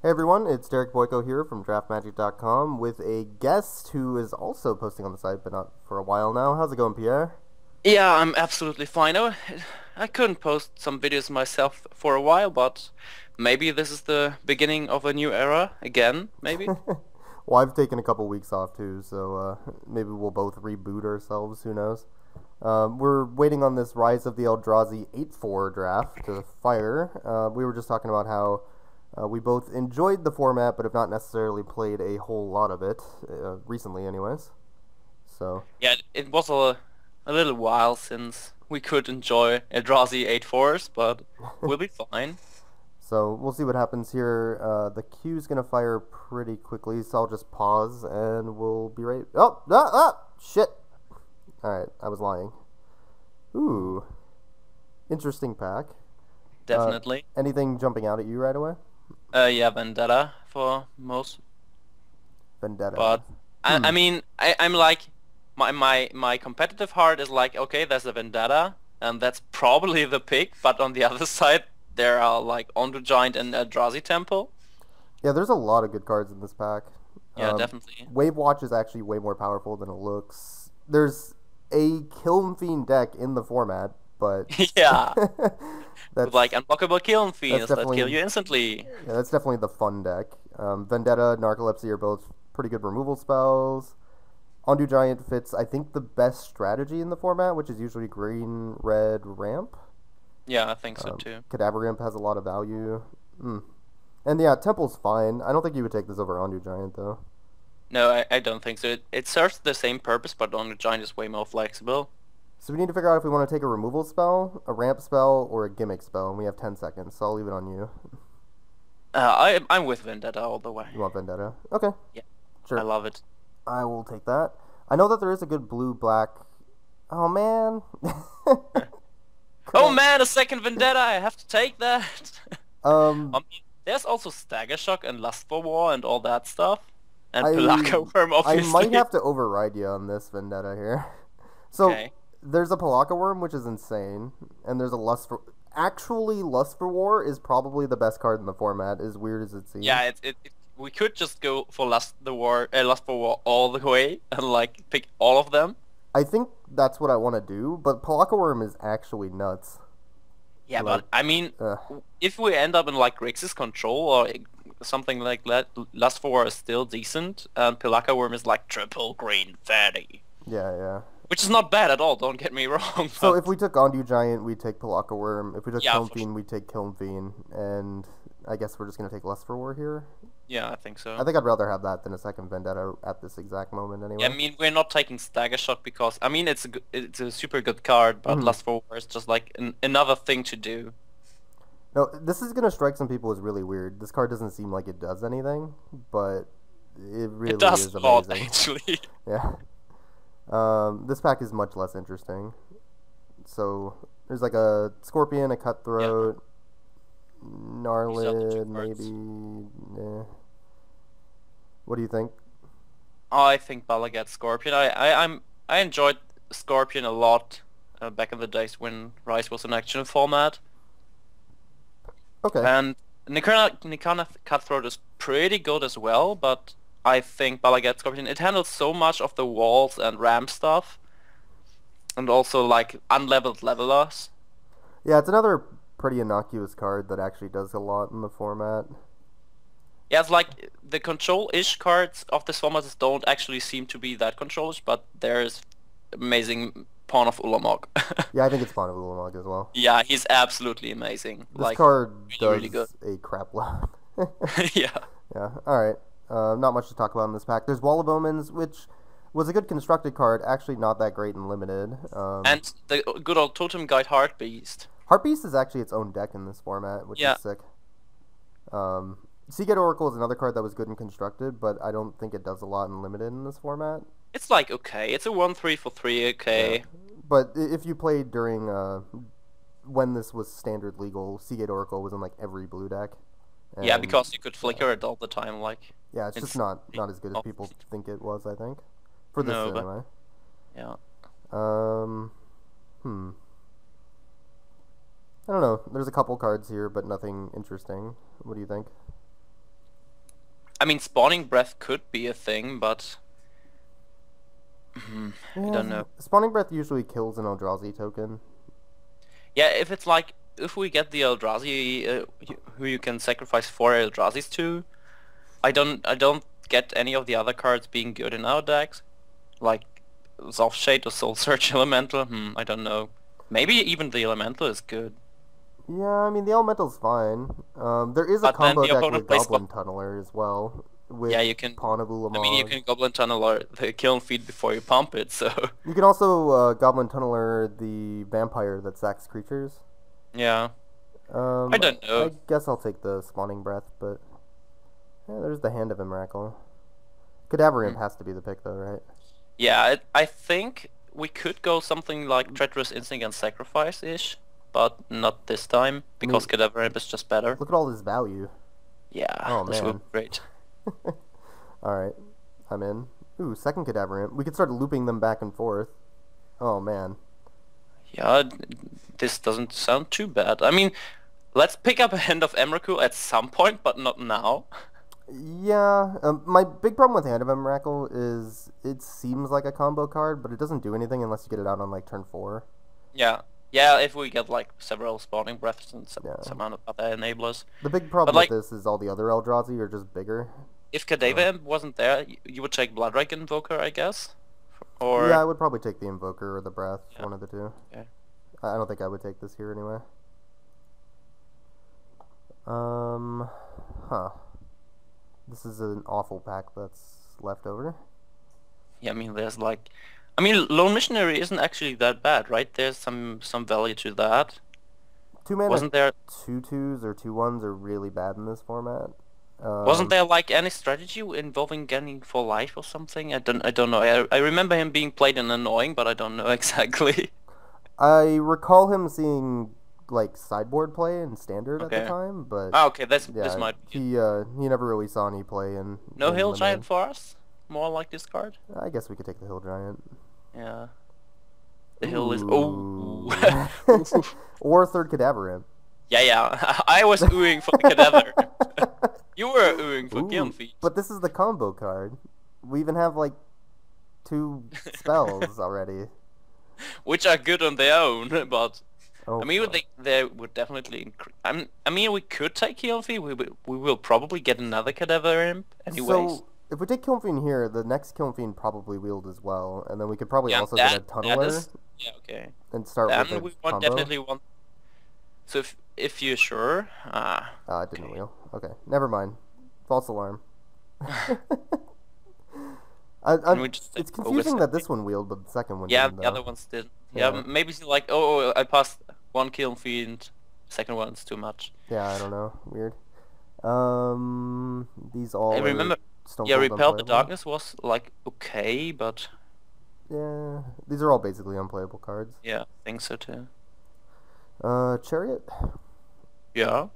Hey everyone, it's Derek Boyko here from DraftMagic.com with a guest who is also posting on the site, but not for a while now. How's it going, Pierre? Yeah, I'm absolutely fine. I couldn't post some videos myself for a while, but maybe this is the beginning of a new era again, maybe? Well, I've taken a couple weeks off too, so maybe we'll both reboot ourselves. Who knows? We're waiting on this Rise of the Eldrazi 8-4 draft to fire. We were just talking about how we both enjoyed the format, but have not necessarily played a whole lot of it recently, anyways. So. Yeah, it was a little while since we could enjoy Eldrazi 8-4s, but we'll be fine. So we'll see what happens here. The queue's gonna fire pretty quickly, so I'll just pause and we'll be ready. Shit! Alright, I was lying. Ooh, interesting pack. Uh, Definitely. Anything jumping out at you right away? Yeah, Vendetta for most, Vendetta. but I Hmm. mean, I'm like, my competitive heart is like, okay, there's a Vendetta, and that's probably the pick, but on the other side, there are like Ondo Giant and Eldrazi Temple. Yeah, there's a lot of good cards in this pack. Yeah, definitely. Wave Watch is actually way more powerful than it looks. There's a Kiln Fiend deck in the format, but Yeah, with that's like unblockable Kiln that's Fiends that kill definitely you instantly. yeah, that's definitely the fun deck. Vendetta, Narcolepsy are both pretty good removal spells. Ondu Giant fits, I think, the best strategy in the format, which is usually green, red, ramp. Yeah, I think so too. Cadaver Imp has a lot of value. Mm. And yeah, Temple's fine. I don't think you would take this over Ondu Giant, though. No, I don't think so. It serves the same purpose, but on the Giant is way more flexible. So we need to figure out if we want to take a removal spell, a ramp spell, or a gimmick spell, and we have 10 seconds, so I'll leave it on you. I'm with Vendetta all the way. You want Vendetta? Okay, Yeah, I sure. love it. I will take that. I know that there is a good blue-black... Oh, man. Could Oh I... man, a second Vendetta! I have to take that. Um, There's also Stagger Shock and Lust for War and all that stuff, and I Pelaka Worm, I might obviously. have to override you on this vendetta here. So Okay. there's a Palaka Worm, which is insane, and there's a Lust for. Actually, Lust for War is probably the best card in the format, as weird as it Yeah, seems. we could just go for Lust for War all the way and like pick all of them. I think that's what I want to do, but Palaka Worm is actually nuts. Yeah, Like, but I mean, uh, if we end up in like Grixis control or something like that, Lust for War is still decent, and Pelaka Worm is like triple green fatty, yeah, yeah. which is not bad at all. Don't get me wrong, So if but we took Ondu Giant, we'd take Palaka Worm. If we took yeah, Kiln for sure. Fiend, we'd take Kiln Fiend. And I guess we're just gonna take Lust for War here. Yeah, I think I so. think I'd rather have that than a second Vendetta at this exact moment, Yeah, anyway. I mean, we're not taking Stagger Shock because I mean it's a super good card, but Mhm. Lust for War is just like another thing to do. No, this is gonna strike some people as really weird. This card doesn't seem like it does anything, but it It really does is a lot amazing. actually. Yeah. This pack is much less interesting. So there's like a Scorpion, a Yeah, Cutthroat, these are the two Gnarlid, cards. maybe. Eh. What do you think? I think Balagat Scorpion. I enjoyed Scorpion a lot back in the days when Rise was an action format, Okay. and Nikana Cutthroat is pretty good as well. But I think Balagat Scorpion it handles so much of the walls and ramp stuff, and also like unleveled levelers. Yeah, it's another pretty innocuous card that actually does a lot in the format. Yeah, it's like the control-ish cards of the format don't actually seem to be that control-ish, but there's amazing Pawn of Ulamog. Yeah, I think it's fun of Ulamog as well. Yeah, he's absolutely amazing. This Like, card really, really good. does a crap load. Yeah. Yeah, alright. Not much to talk about in this pack. There's Wall of Omens, which was a good constructed card, actually not that great in limited. And the good old Totem Guide Heart Beast. Heartbeast is actually its own deck in this format, which is Yeah, sick. Um, Seagate Oracle is another card that was good and constructed, but I don't think it does a lot in limited in this format. it's like okay. It's a 1/3 for 3, Yeah, okay. but if you played during when this was standard legal, Seagate Oracle was in like every blue deck, Yeah, and because you could yeah, flicker it all the time, like, yeah, it's just it's... not as good as people think it was. I think for this No, but, anyway. yeah. Um, hmm. I don't know. There's a couple cards here, but nothing interesting. What do you think? I mean, spawning breath could be a thing, but I don't know. Spawning Breath usually kills an Eldrazi token. Yeah, if it's like if we get the Eldrazi who you can sacrifice 4 Eldrazi's to, I don't get any of the other cards being good in our decks, like Shade or Soul Search Elemental. I don't know. Maybe even the Elemental is good. Yeah, I mean the Elemental's fine. There is a But then combo the deck opponent with plays Goblin Tunneler as well. With Yeah, you can. Pawn of Ulamog. I mean, you can Goblin Tunnel or the Kiln Feed before you pump it, so You can also Goblin Tunneler the Vampire that sacks creatures. yeah. I don't know. I guess I'll take the Spawning Breath, but yeah, there's the Hand of Emrakul. Cadaver Imp has to be the pick, though, right? Yeah, I think we could go something like Treacherous Instinct and Sacrifice-ish, but not this time, because Cadaver Imp is just better. Look at all this value. Yeah, Oh, this would man. be great. Alright, I'm in. Ooh, second Cadaver Imp. We could start looping them back and forth. Oh, man. Yeah, this doesn't sound too bad. I mean, let's pick up a Hand of Emrakul at some point, but not now. Yeah, my big problem with Hand of Emrakul is it seems like a combo card, but it doesn't do anything unless you get it out on, like, turn 4. Yeah. Yeah, if we get like several spawning breaths and some Yeah. amount of other enablers. The big problem But, like- with this is all the other Eldrazi are just bigger. If Cadaver Imp wasn't there, you would take Bloodwreck Invoker, I guess? Or Yeah, I would probably take the Invoker or the Breath, Yeah. one of the two. Okay. I don't think I would take this here anyway. Huh. This is an awful pack that's left over. Yeah, I mean, there's like... I mean, Lone Missionary isn't actually that bad, right? There's some value to that. 2 mana Wasn't there 2/2s or 2/1s are really bad in this format. wasn't there like any strategy involving getting for life or something? I don't know. I remember him being played in annoying, but I don't know exactly. I recall him seeing like sideboard play in standard at the Okay. time, but Ah, okay, this yeah, might be he never really saw any play in no in Hill the Giant main. for us. More like this card. I guess we could take the Hill Giant. Yeah. The hill is Ooh. oh. Or third Cadaver Imp. Yeah. I was oohing for the Cadaver. You were oohing for Ooh, Kiln Feed. But this is the combo card. We even have like 2 spells already. Which are good on their own, but Oh, I mean, fuck. they would definitely increase. I mean, we could take Kiln Feed. We will probably get another Cadaver Imp anyways. So if we take Kiln Fiend here, the next Kiln Fiend probably wield as well, and then we could probably Yeah, also get a that Tunneler is, yeah, okay. and start Then with we a combo. definitely want. So if you're sure, It didn't okay. wheel. Okay, never mind. False alarm. Can we just It's take confusing Ogre that this one wheeled, but the second one Yeah, didn't, the other though. ones did. Yeah. Yeah, maybe it's like, oh, I passed one Kiln Fiend, second one's too much. Yeah, I don't know. Weird. These all I are remember, Stone yeah, Cold Repel the unplayable. Darkness was like okay, but Yeah, these are all basically unplayable cards. yeah, I think so too. Chariot. Yeah.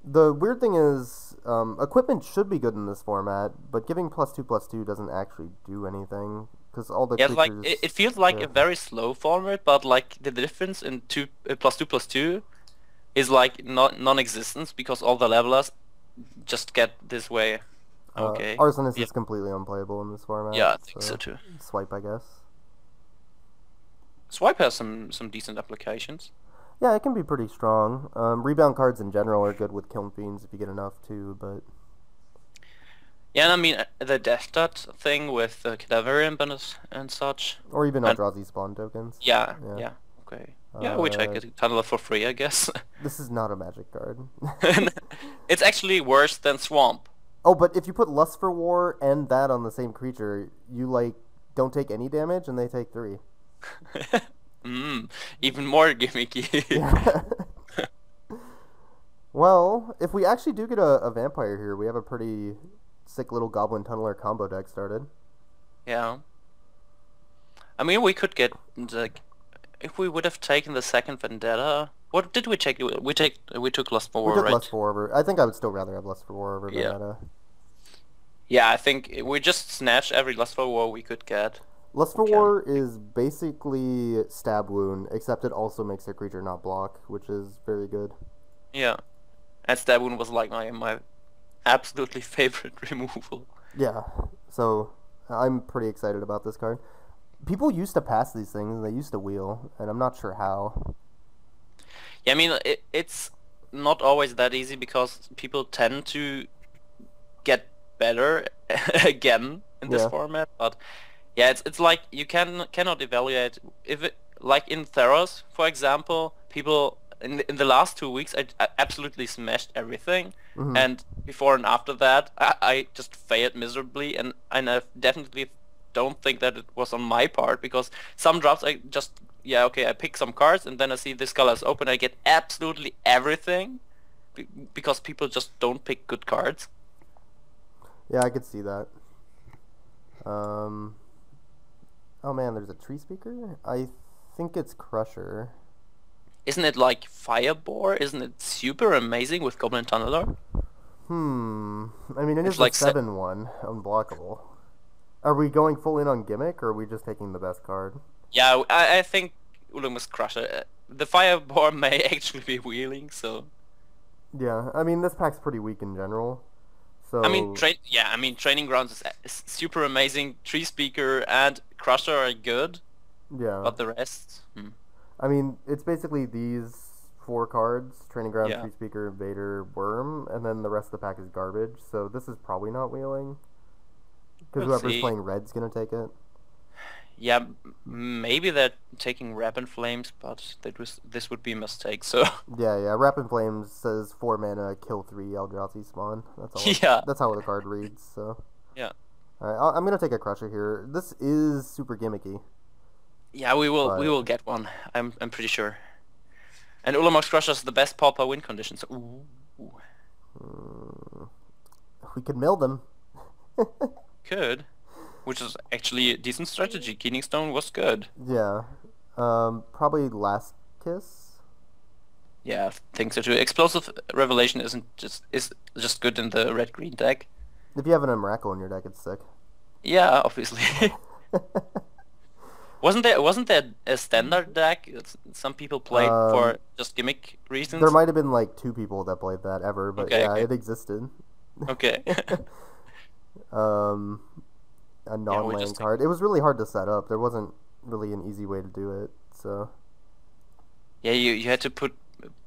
The weird thing is, equipment should be good in this format, but giving +2/+2 doesn't actually do anything because all the Yeah, creatures. like it feels like yeah. a very slow format, but like the difference in +2/+2 is like non-existent because all the levelers just get this way. Okay. Arsonist Yeah. is completely unplayable in this format. Yeah, I think so too. Swipe, I guess. Swipe has some decent applications. Yeah, it can be pretty strong. Rebound cards in general are good with Kiln Fiends if you get enough too, but Yeah, and I mean the Death Dot thing with the Cadaver Imp and such. or even And- Eldrazi spawn tokens. Yeah, Yeah. yeah, okay. Yeah, we take it. Tunneler for free, I guess. This is not a magic card. It's actually worse than Swamp. Oh, but if you put Lust for War and that on the same creature, you like don't take any damage and they take 3. Even more gimmicky. Yeah. Well, if we actually do get a vampire here, we have a pretty sick little Goblin Tunneler combo deck started. Yeah. I mean, we could get like, if we would have taken the second Vendetta. What did we take? We took Lust for We War, took right? Lust for War over. I think I would still rather have Lust for War over Yeah. Vendetta. Yeah, I think we just snatched every Lust for War we could get. Lust for Okay. War is basically Stab Wound, except it also makes a creature not block, which is very good. Yeah. And Stab Wound was like my absolutely favorite removal. Yeah, so I'm pretty excited about this card. People used to pass these things, and they used to wheel, and I'm not sure how. Yeah, I mean, it's not always that easy because people tend to get better again in this Yeah, format. But yeah, it's like you cannot evaluate if it, like in Theros, for example, people in the last 2 weeks I absolutely smashed everything, hmm, and before and after that I just failed miserably, and I definitely don't think that it was on my part because some drops I just yeah okay I pick some cards and then I see this color is open, I get absolutely everything because people just don't pick good cards. yeah, I could see that. Um, oh man, there's a tree speaker. I think it's Crusher. Isn't it like Firebore? Isn't it super amazing with Goblin Tunneler? I mean, it It's is a like 7/1, unblockable. Are we going full in on gimmick, or are we just taking the best card? yeah, I think Ulumus Crusher. The Firebore may actually be wheeling, so Yeah, I mean, this pack's pretty weak in general. I mean, So, I mean, Training Grounds is super amazing. Tree Speaker and Crusher are good, yeah. but the rest, I mean, it's basically these four cards: Training Ground, yeah, Tree Speaker, Invader, Worm, and then the rest of the pack is garbage. So this is probably not wheeling, because we'll whoever's see. playing red's gonna take it. Yeah, maybe they're taking Rapid Flames, but this would be a mistake. So Yeah. Rapid Flames says 4 mana, kill 3 Eldrazi spawn. That's all. yeah, That's how the card reads. So, yeah, all right, I'm gonna take a Crusher here. This is super gimmicky, yeah. We will but get one. I'm pretty sure. And Ulamog's Crusher is the best pauper win condition. So ooh, mm, we could mill them. could, which is actually a decent strategy. Keening Stone was good. Yeah. Probably Last Kiss. Yeah, I think so too. Explosive Revelation is just good in the red green deck. If you have an Emrakul in your deck, it's sick. Yeah, obviously. Wasn't there a standard deck some people played um, for just gimmick reasons? there might have been like 2 people that played that ever, but Okay, yeah, okay, it existed. okay. um, a Yeah, we non-land just card. It was really hard to set up. There wasn't really an easy way to do it. So yeah you had to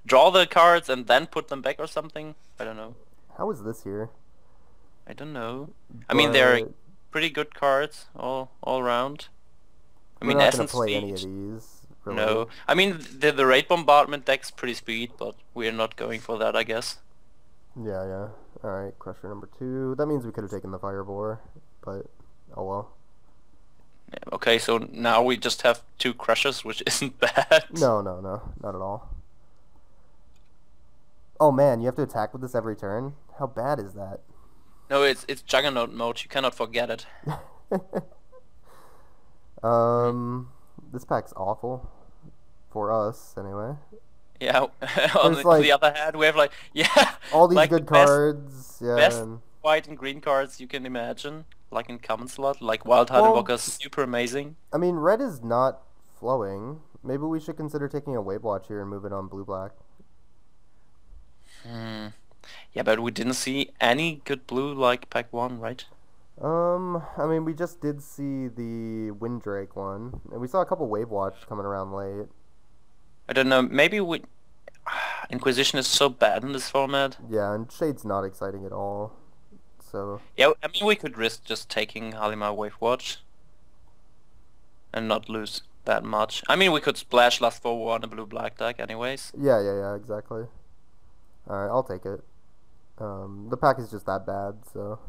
draw the cards and then put them back or something. I don't know. how is this here? I don't know. I mean they're But pretty good cards all around. I we're mean not gonna Essence play any of Speed. these, really. No. I mean the Raid Bombardment deck's pretty speed, but we're not going for that, I guess. Yeah. All right, Crusher number 2. That means we could have taken the Firebore, but oh well. Yeah, okay, so now we just have 2 Crushers, which isn't bad. No, not at all. Oh man, you have to attack with this every turn? How bad is that? No, it's Juggernaut mode. You cannot forget it. Mm. This pack's awful. For us, anyway. Yeah. On There's like the other hand, we have like yeah, all these like the good cards, yeah, best and white and green cards you can imagine, like in common slot, like Wild Heart well, Invoker, super amazing. I mean, red is not flowing. Maybe we should consider taking a Wave Watch here and move it on blue-black. Hmm. Yeah, but we didn't see any good blue like pack 1, right? I mean, we just did see the Windrake one, and we saw a couple Wave Watch coming around late. I don't know. Maybe we Inquisition is so bad in this format. Yeah, and Shade's not exciting at all. So, Yeah, I mean we could risk just taking Halimar Wave Watch and not lose that much. I mean we could splash Last Forward on a blue-black deck anyways. yeah, exactly. Alright, I'll take it. The pack is just that bad, so...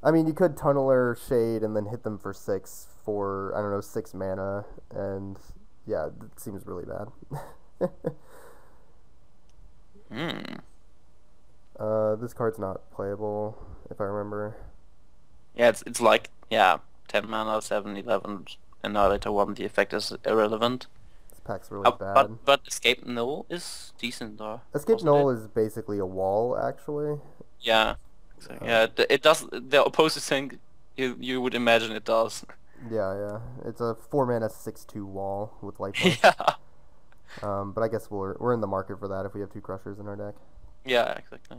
I mean, you could Tunneler, Shade, and then hit them for 6 for, I don't know, 6 mana, and yeah, it seems really bad. Hmm. This card's not playable, if I remember. Yeah, it's like, yeah, 10 mana, 7, 11, Annihilator 1, the effect is irrelevant. This pack's really bad. But Escape Null is decent though. Escape Wasn't Null it? is basically a wall, actually. Yeah. So, yeah, it does the opposite thing you would imagine it does. Yeah. It's a 4 mana 6/2 wall with lifelink. Yeah. But I guess we're in the market for that if we have 2 Crushers in our deck. Yeah, exactly.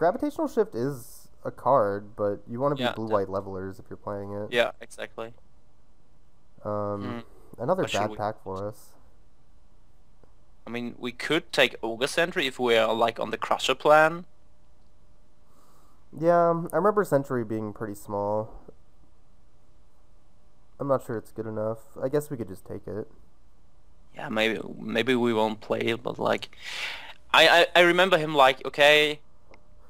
Gravitational Shift is a card, but you want to be Yeah, blue-white levelers if you're playing it. yeah, exactly. Another What should bad we- pack for us. I mean, we could take Ogre Sentry if we are like on the Crusher plan. Yeah, I remember Sentry being pretty small. I'm not sure it's good enough. I guess we could just take it. Yeah, maybe we won't play it, but like, I remember him like, okay,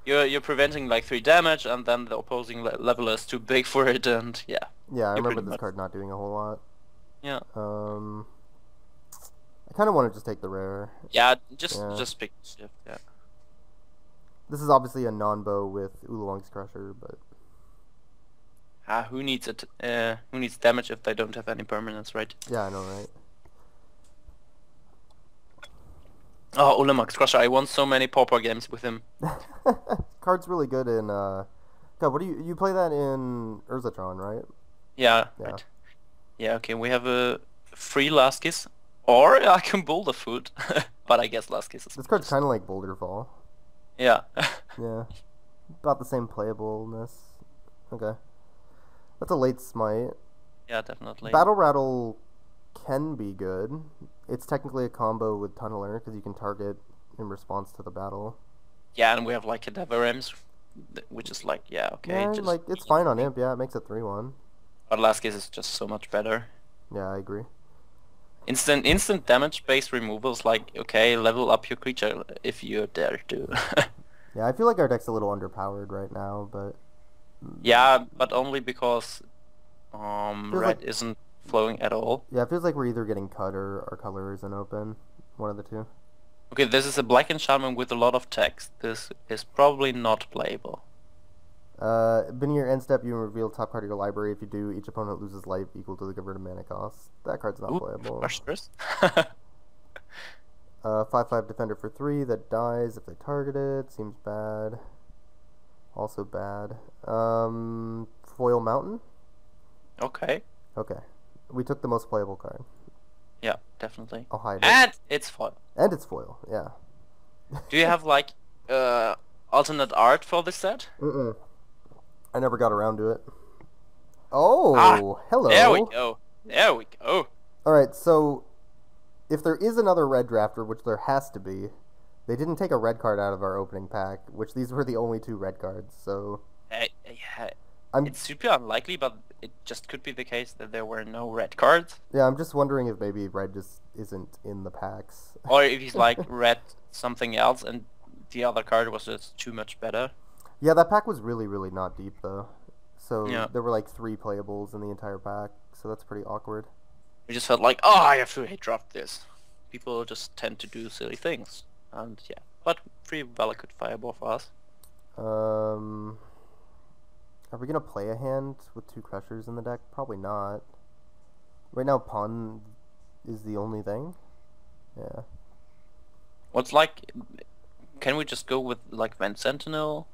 you're preventing like 3 damage, and then the opposing leveler is too big for it, and yeah. Yeah, I remember pretty this much- card not doing a whole lot. Yeah. I kind of want to just take the rare. Yeah, Yeah. just pick shift. Yeah. This is obviously a non-bow with Ulawang's Crusher, but Who needs it? Who needs damage if they don't have any permanents, right? yeah, I know, right? Oh, Ulamag's Crusher! I won so many pauper games with him. Card's really good in God, what do you play that in Urzatron, right? Yeah. Yeah. Right. Yeah. Okay. We have a free last kiss, or I can boulder food, but I guess last kiss is. This card's kind of like Boulder Fall. Yeah. Yeah. About the same playableness. Okay. That's a late smite. Yeah, definitely. Battle Rattle can be good. It's technically a combo with Tunneler because you can target in response to the battle. Yeah, and we have like Cadaver Rems, which is like, yeah, okay. Yeah, just like it's fine on Imp. Yeah, it makes it 3/1. But last case is just so much better. Yeah, I agree. Instant damage based removals, like, okay, level up your creature if you dare to. Yeah, I feel like our deck's a little underpowered right now, but Yeah, but only because red like- isn't flowing at all. yeah, it feels like we're either getting cut or our color isn't open. One of the two. Okay, this is a black enchantment with a lot of text. This is probably not playable. Beginning your end step, you reveal top card of your library. If you do, each opponent loses life equal to the converted mana cost. That card's not Oop, playable. Crushers. 5/5 defender for 3 that dies if they target it. Seems bad. Also bad. Foil Mountain? Okay. Okay. We took the most playable card. Yeah, definitely. I'll hide it. And it's foil. And it's foil, yeah. Do you have like alternate art for this set? Mm-mm. I never got around to it. Oh, hello. There we go. There we go. Alright, so if there is another red drafter, which there has to be, they didn't take a red card out of our opening pack, which these were the only 2 red cards, so Yeah, I'm it's super unlikely, but it just could be the case that there were no red cards. yeah, I'm just wondering if maybe red just isn't in the packs. Or if he's like red something else and the other card was just too much better. Yeah, that pack was really, really not deep though. So Yeah. there were like 3 playables in the entire pack, so that's pretty awkward. We just felt like, oh, I have to hate draft this. People just tend to do silly things. And yeah, but free Valakut Fireball for us. Are we gonna play a hand with 2 crushers in the deck? Probably not. Right now, Pun is the only thing. Yeah. What's like, can we just go with like Vent Sentinel?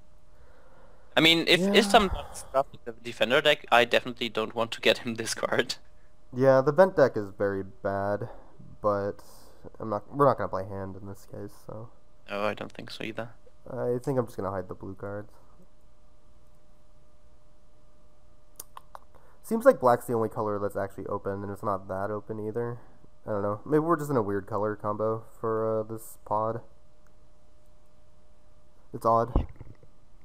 I mean, if Yeah. some stuff with the defender deck, I definitely don't want to get him this card. Yeah, the vent deck is very bad, but we're not gonna play hand in this case, so No, I don't think so either. I think I'm just gonna hide the blue cards. Seems like black's the only color that's actually open, and it's not that open either. I don't know. Maybe we're just in a weird color combo for this pod. It's odd.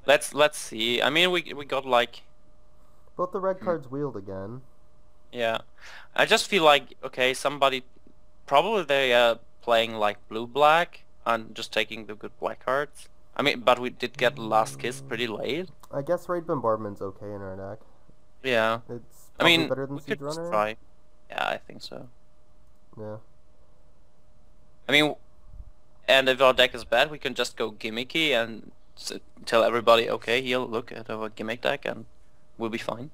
Let's see. I mean, we got like, Both the red cards wheeled again. yeah. I just feel like, okay, somebody, probably they are playing like blue-black and just taking the good black cards. I mean, but we did get Last Kiss pretty late. I guess Raid Bombardment's okay in our deck. Yeah. It's I probably mean, better than we Siege could just Runner. try. Yeah, I think so. Yeah. I mean, and if our deck is bad, we can just go gimmicky and tell everybody, okay, here, look at our gimmick deck, and we'll be fine.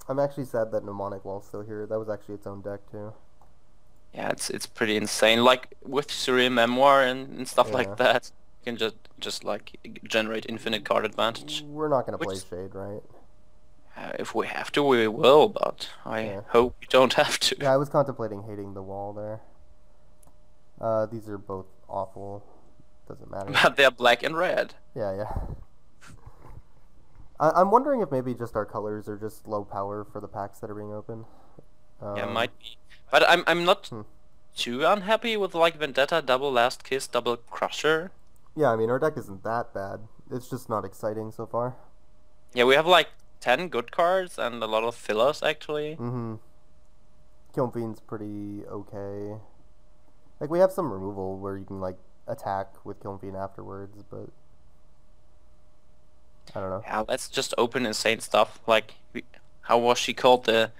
I'm actually sad that Mnemonic Wall's still here. That was actually its own deck too. Yeah, it's pretty insane. Like with Surreal Memoir and stuff Yeah. like that, you can just like generate infinite card advantage. We're not gonna play Which- Shade, right? If we have to, we will, but I Yeah. hope we don't have to. Yeah, I was contemplating hating the wall there. These are both awful. Doesn't matter. But they're black and red. Yeah, yeah. I'm wondering if maybe just our colors are just low power for the packs that are being opened. Yeah, might be. But I'm not Hmm. too unhappy with like Vendetta, double Last Kiss, double Crusher. Yeah, I mean, our deck isn't that bad. It's just not exciting so far. Yeah, we have like 10 good cards and a lot of fillers actually. Mm-hmm. Kiln Fiend's pretty okay. Like, we have some removal where you can, like, attack with Kiln Fiend afterwards, but... I don't know. Yeah, let's just open insane stuff. Like, how was she called? The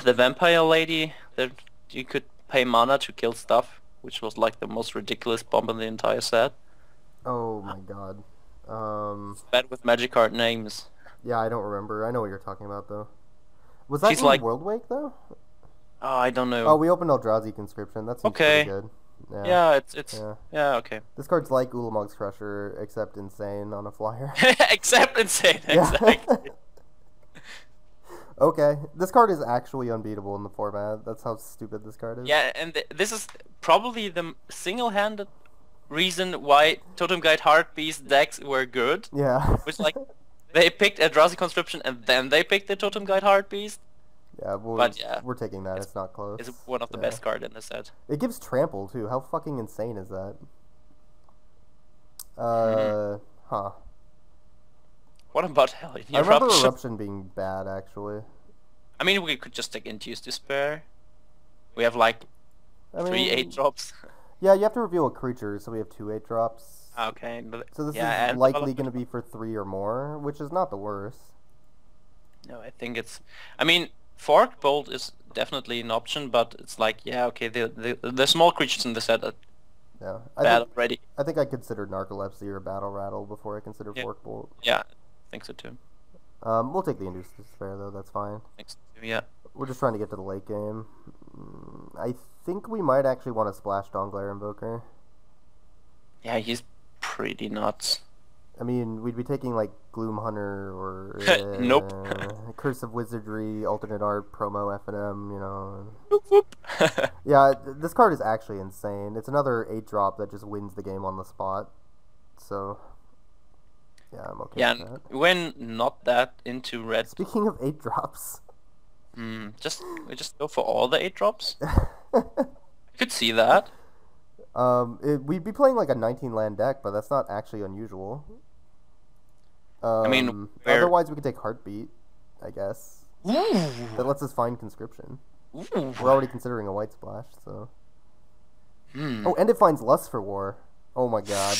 vampire lady that you could pay mana to kill stuff, which was like the most ridiculous bomb in the entire set. Oh my god. Bad with magic card names. Yeah, I don't remember. I know what you're talking about, though. Was that She's in like- World Wake, though? Oh, I don't know. Oh, we opened Eldrazi Conscription. That seems Okay. pretty good. Yeah, it's Yeah. yeah, okay. This card's like Ulamog's Crusher, except insane on a flyer. Except insane, Yeah. exactly. Okay, this card is actually unbeatable in the format. That's how stupid this card is. Yeah, and this is probably the single-handed reason why Totem Guide Heartbeast decks were good. Yeah. Which like they picked Eldrazi Conscription and then they picked the Totem Guide Heartbeast. Yeah, But yeah, we're taking that. It's not close. It's one of the Yeah. best cards in the set. It gives trample too. How fucking insane is that? Huh. What about Hellion I remember Eruption? Eruption being bad, actually. I mean, we could just take Induced Despair. We have like I three mean, 8-drops. Yeah, you have to reveal a creature, so we have 2 8-drops. Okay, but So this yeah, is and likely going to be for 3 or more, which is not the worst. No, I think it's. I mean, Fork Bolt is definitely an option, but it's like, yeah, okay, the small creatures in the set are Yeah, bad already. I think I considered Narcolepsy or Battle Rattle before I considered Yeah. Fork Bolt. Yeah, I think so too. We'll take the Induced Despair though. That's fine. Think so too, yeah. We're just trying to get to the late game. I think we might actually want to splash Dawnglare Invoker. Yeah, he's pretty nuts. I mean, we'd be taking like Gloom Hunter or Nope. Curse of Wizardry, Alternate Art, Promo FNM. You know. Whoop, whoop. Yeah, this card is actually insane. It's another 8-drop that just wins the game on the spot. So, yeah, I'm okay Yeah, with that. when not that into red, Speaking of 8-drops, we just go for all the 8-drops. I could see that. we'd be playing like a 19-land deck, but that's not actually unusual. I mean, we're- otherwise we could take Heartbeat, I guess. Ooh. That lets us find Conscription. Ooh. We're already considering a White Splash, so... Hmm. Oh, and it finds Lust for War. Oh my god.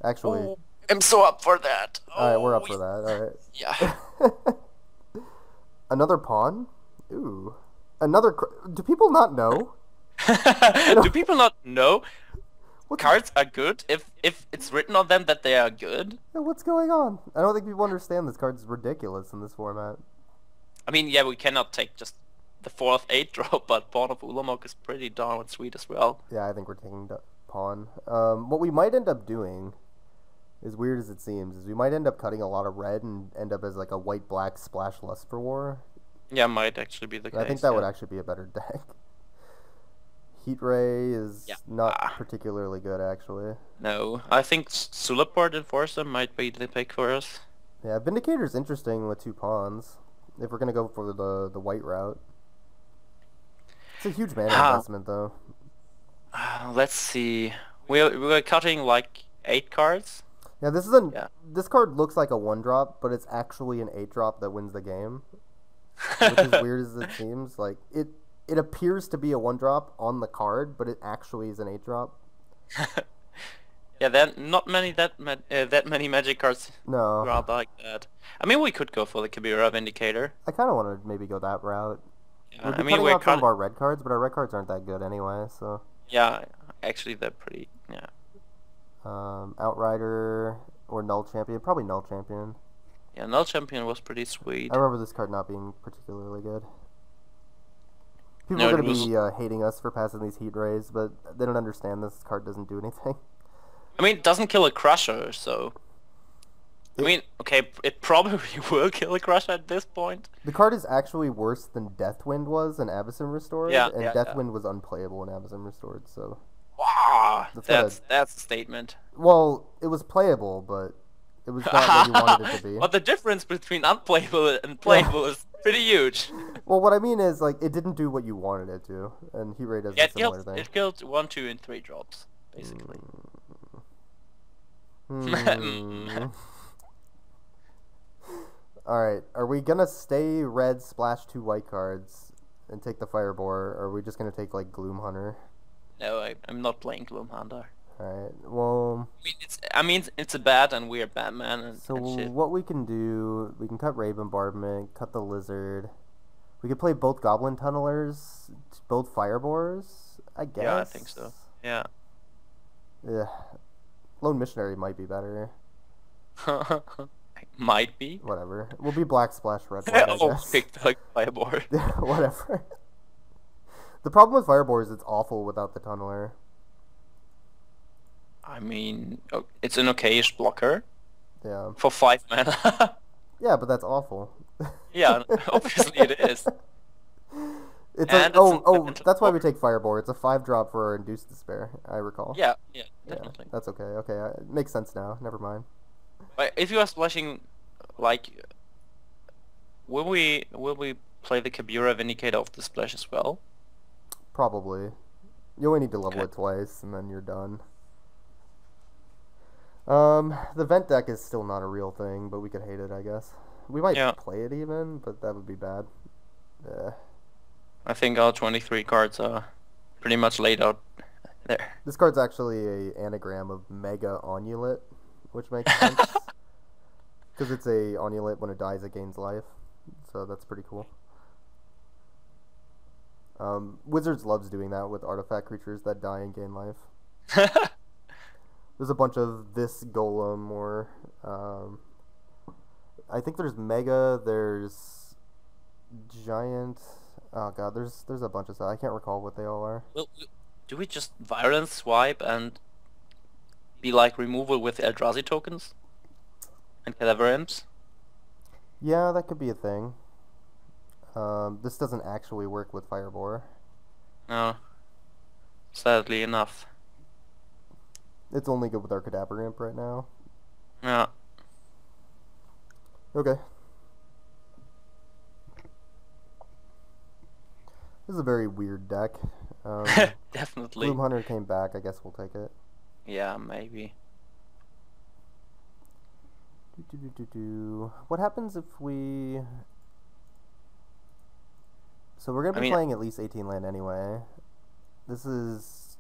Actually... Oh, I'm so up for that. Alright, we're up Oh, for that, Yeah. alright. Another pawn? Ooh. Another... Do people not know? Do people not know What's, cards are good if it's written on them that they are good? what's going on? I don't think people understand this card's ridiculous in this format. I mean, yeah, we cannot take just the 4th 8-drop, but Pawn of Ulamog is pretty darn sweet as well. Yeah, I think we're taking pawn. What we might end up doing, as weird as it seems, is we might end up cutting a lot of red and end up as like a white-black splash Lust for War. Yeah, might actually be the case. I think that would yeah. actually be a better deck. Heat Ray is Yeah. not particularly good, actually. No, I think Sulaport Enforcer might be the pick for us. Yeah, Vindicator's interesting with 2 pawns. If we're gonna go for the white route. It's a huge mana investment, though. Let's see. We're cutting like 8 cards. Yeah, this is this card looks like a 1-drop, but it's actually an 8-drop that wins the game. Which is weird as it seems. Like it appears to be a 1-drop on the card, but it actually is an 8-drop. Yeah, there are not many that many magic cards No, are like that. I mean, we could go for the Kabira Vindicator. I kind of want to maybe go that route. Yeah, We'd be I mean, cutting we're out some of cut. our red cards, but our red cards aren't that good anyway. So, Yeah, actually, they're pretty. Yeah. Outrider or Null Champion, probably Null Champion. Yeah, Null Champion was pretty sweet. I remember this card not being particularly good. People No, are it going was- to be hating us for passing these Heat Rays, but they don't understand this card doesn't do anything. I mean, it doesn't kill a Crusher, so. I mean, okay, it probably will kill a Crusher at this point. The card is actually worse than Deathwind was in Abyssin Restored, Yeah, and yeah, Deathwind was unplayable in Abyssin Restored, so... Wow, That's that's a statement. Well, it was playable, but It was not what you wanted it to be. But the difference between unplayable and playable is pretty huge. Well, what I mean is, like, it didn't do what you wanted it to, and heat ray does Yeah, a similar thing. it killed 1, 2, and 3 drops, basically. Alright, are we gonna stay red, splash 2 white cards, and take the Firebore, or are we just gonna take, like, Gloom Hunter? No, I'm not playing Gloom Hunter. Alright, well... I mean, it's a bad and we're Batman and So and shit. what we can do, we can cut Ray Bombardment, cut the Lizard. We could play both Goblin Tunnelers, both Firebores, I guess. Yeah, I think so. Yeah. Yeah. Lone Missionary might be better. Might be. Whatever. We'll be black splash red white, I Oh, guess. picked like Fireboard. Yeah, whatever. The problem with Firebore is it's awful without the Tunneler. I mean, it's an okayish blocker Yeah. for 5 mana. Yeah, but that's awful. Yeah, obviously it is. It's And that's why we take Firebore. It's a 5-drop for our Induced Despair, I recall. Yeah, Yeah, definitely. that's okay. Okay, it makes sense now. Never mind. But if you are splashing, like, will we play the Kabira Vindicator of the splash as well? Probably. You only need to level Okay. it twice, and then you're done. The vent deck is still not a real thing, but we could hate it, I guess. We might Yeah. play it even, but that would be bad. I think our 23 cards are pretty much laid out there. This card's actually a anagram of Mega Onulet, which makes sense. Because it's a Onulet, when it dies it gains life. So that's pretty cool. Wizards loves doing that with artifact creatures that die and gain life. There's a bunch of this golem, or I think there's Mega, there's Giant. Oh god, there's a bunch of stuff. I can't recall what they all are. Well, do we just violence swipe and be like removal with Eldrazi tokens and Cadaver Imps? Yeah, that could be a thing. This doesn't actually work with Firebore. No, sadly enough. It's only good with our Cadaver Imp right now. Yeah. Okay. This is a very weird deck. Definitely. Gloom Hunter came back. I guess we'll take it. Yeah, maybe. What happens if we... So we're going to be playing at least 18 land anyway. This is...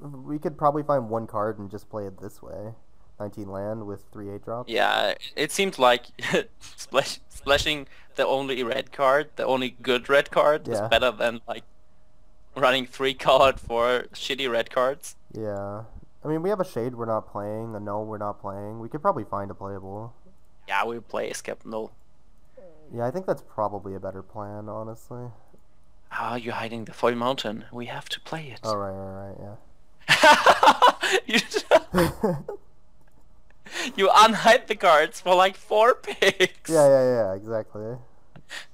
We could probably find one card and just play it this way. 19 land with 3 8-drops. Yeah, it seems like splashing the only red card, the only good red card, is better than like running 3 card for shitty red cards. Yeah. I mean, we have a Shade we're not playing, a Null we're not playing. We could probably find a playable. Yeah, we play Escape Null. Yeah, I think that's probably a better plan, honestly. Ah, you're hiding the Foil Mountain. We have to play it. Oh, right, yeah. You unhide the cards for like 4 picks. Yeah, exactly.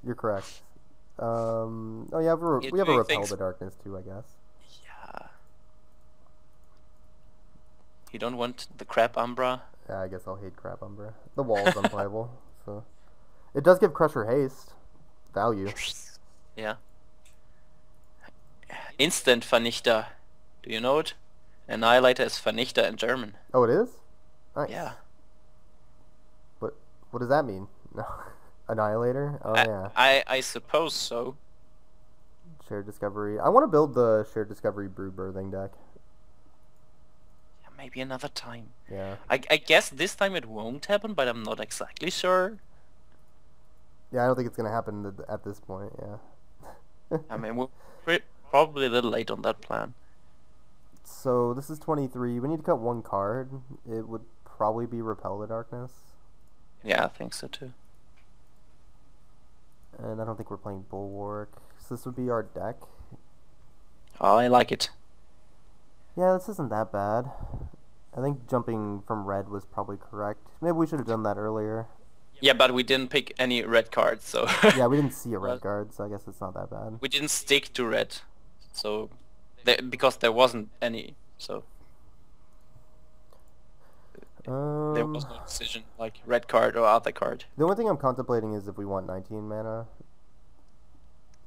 You're correct. Oh yeah, we have a Repel the Darkness too, I guess. Yeah. You don't want the Crab Umbra? Yeah, I guess I'll hate Crab Umbra. The wall is unplayable, so... It does give Crusher haste. Value. Yeah. Instant Vernichter. Do you know it? Annihilator is Vernichter in German. Oh, it is? Nice. Yeah. What does that mean? No. Annihilator? Oh, yeah. I suppose so. Shared Discovery. I want to build the Shared Discovery Brood Birthing deck. Yeah, maybe another time. Yeah. I guess this time it won't happen, but I'm not exactly sure. Yeah, I don't think it's going to happen at this point, yeah. I mean, we're probably a little late on that plan. So, this is 23. We need to cut one card. It would probably be Repel the Darkness. Yeah, I think so too. And I don't think we're playing Bulwark. So this would be our deck. Oh, I like it. Yeah, this isn't that bad. I think jumping from red was probably correct. Maybe we should have done that earlier. Yeah, but we didn't pick any red cards, so... Yeah, we didn't see a red card, so I guess it's not that bad. We didn't stick to red, so... because there wasn't any, so... there was no decision, like red card or other card. The only thing I'm contemplating is if we want 19 mana.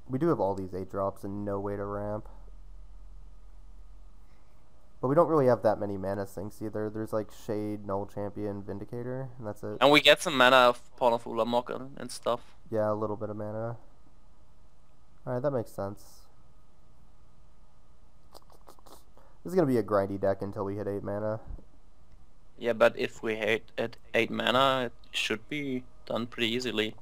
We do have all these 8 drops and no way to ramp. But we don't really have that many mana sinks either. There's like Shade, Null Champion, Vindicator, and that's it. And we get some mana of Pawn of Ulamog and stuff. Yeah, a little bit of mana. Alright, that makes sense. This is going to be a grindy deck until we hit 8 mana. Yeah, but if we hit at 8 mana, it should be done pretty easily.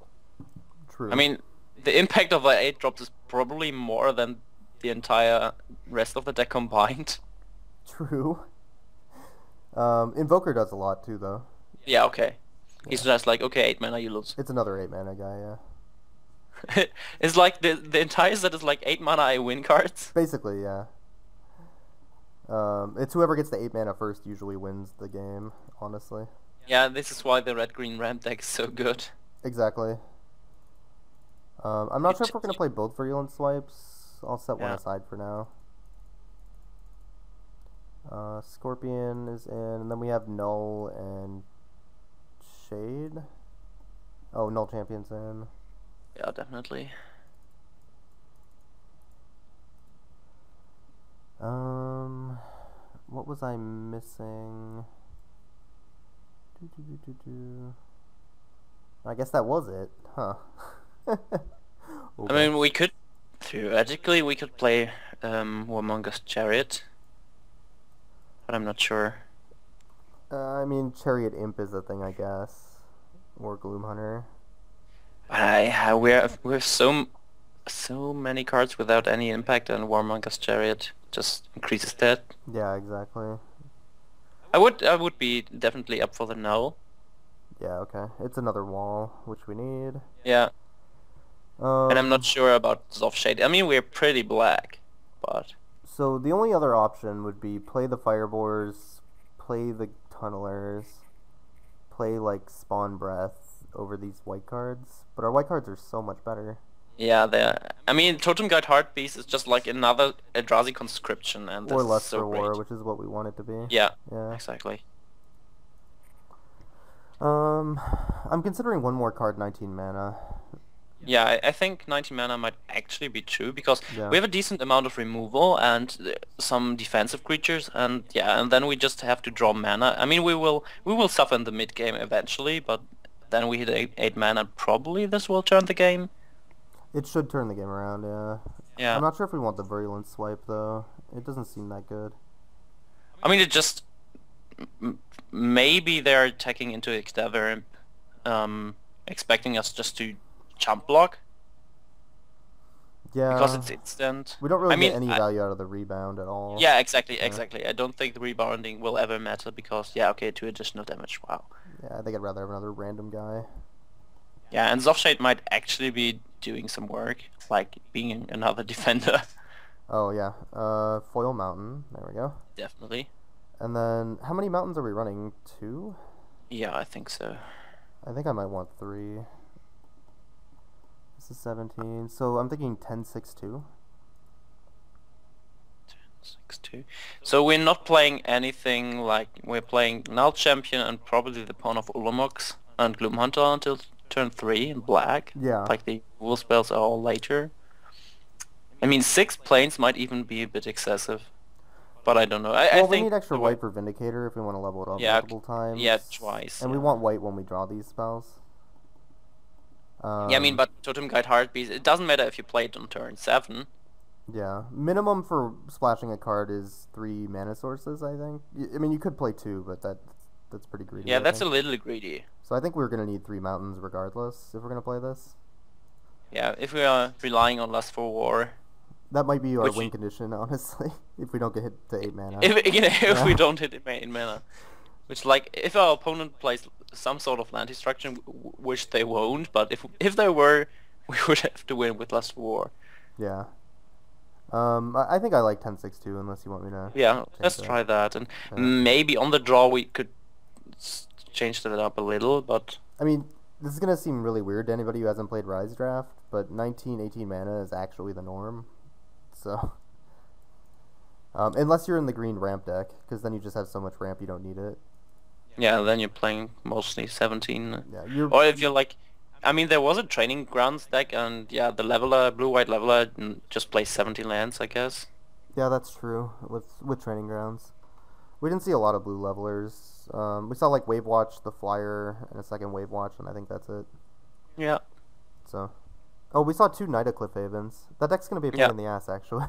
True. I mean, the impact of our 8 drops is probably more than the entire rest of the deck combined. True. Invoker does a lot too, though. Yeah, okay. Yeah. He's just like, okay, 8 mana, you lose. It's another 8 mana guy, yeah. It's like the entire set is like 8 mana, I win cards. Basically, yeah. It's whoever gets the 8 mana first usually wins the game, honestly. Yeah, this is why the red-green ramp deck is so good. Exactly. I'm not sure if we're going to play both Virulent Swipes. I'll set one aside for now. Scorpion is in, and then we have Null and Shade. Oh, Null Champion's in. Yeah, definitely. What was I missing? I guess that was it, huh? I mean, we could, theoretically, we could play Warmonger's Chariot, but I'm not sure. I mean, Chariot Imp is a thing, I guess, or Gloomhunter. We have so many cards without any impact, and Warmonger's Chariot just increases that. Yeah, exactly. I would be definitely up for the Null. Yeah, okay. It's another wall, which we need. Yeah. And I'm not sure about Zoff Shade. I mean, we're pretty black, but... So the only other option would be play the Firebores, play the Tunnelers, play, like, Spawn Breath over these white cards. But our white cards are so much better. Yeah, I mean, Totem Guide Heartbeast is just like another Eldrazi conscription, and Or that's Lust so for War, great. which is what we want it to be. Yeah, Yeah. exactly. I'm considering one more card, 19 mana. Yeah, I think 19 mana might actually be true, because Yeah. we have a decent amount of removal and some defensive creatures, and yeah, and then we just have to draw mana. I mean, we will suffer in the mid game eventually, but then we hit 8 mana. Probably this will turn the game. It should turn the game around, yeah. Yeah. I'm not sure if we want the Virulent Swipe, though. It doesn't seem that good. I mean, it just... maybe they're attacking into Extavir, expecting us just to jump block. Yeah. Because it's instant. We don't really I mean, get any value out of the rebound at all. Yeah, exactly. I don't think the rebounding will ever matter, because, yeah, okay, 2 additional damage, wow. Yeah, I think I'd rather have another random guy. Yeah, and Zoffshade might actually be doing some work, like being another defender. Oh, yeah. Foil Mountain. There we go. Definitely. And then, how many mountains are we running? 2? Yeah, I think so. I think I might want 3. This is 17. So I'm thinking 10-6-2. 6-2. So we're not playing anything like... We're playing Null Champion and probably the Pawn of Ulamog and Gloomhunter until turn 3 in black. Yeah. Like the wool spells are all later. I mean, 6 planes might even be a bit excessive. But I don't know. I Well, we think need extra white for Vindicator if we want to level it up multiple times. Yeah, twice. And we want white when we draw these spells. Yeah, I mean, but Totem Guide Heartbeast, it doesn't matter if you play it on turn 7. Yeah. Minimum for splashing a card is 3 mana sources, I think. I mean, you could play 2, but that's pretty greedy. Yeah, I that's think. a little greedy. So I think we're going to need 3 mountains regardless if we're going to play this. Yeah, if we are relying on Lust for War. That might be our Which win you- condition, honestly, if we don't get hit to 8 mana. If we don't hit it in mana. Which, like, if our opponent plays some sort of land destruction, which they won't, but if they were, we would have to win with Lust for War. Yeah. I think I like 10-6-2 unless you want me to... Yeah, change let's that. try that. And Yeah. maybe on the draw we could change that up a little, but... I mean, this is going to seem really weird to anybody who hasn't played Rise Draft, but 19-18 mana is actually the norm. So... unless you're in the green ramp deck, because then you just have so much ramp you don't need it. Yeah, then you're playing mostly 17. Yeah, you're Or if you're like, I mean, there was a training grounds deck, and yeah, the leveler, blue-white leveler, just plays 17 lands, I guess. yeah, that's true with training grounds. We didn't see a lot of blue levelers. We saw like Wave Watch, the flyer, and a second Wave Watch, and I think that's it. Yeah. So, oh, we saw 2 Knight of Cliff Havens. That deck's gonna be a pain Yeah. in the ass, actually.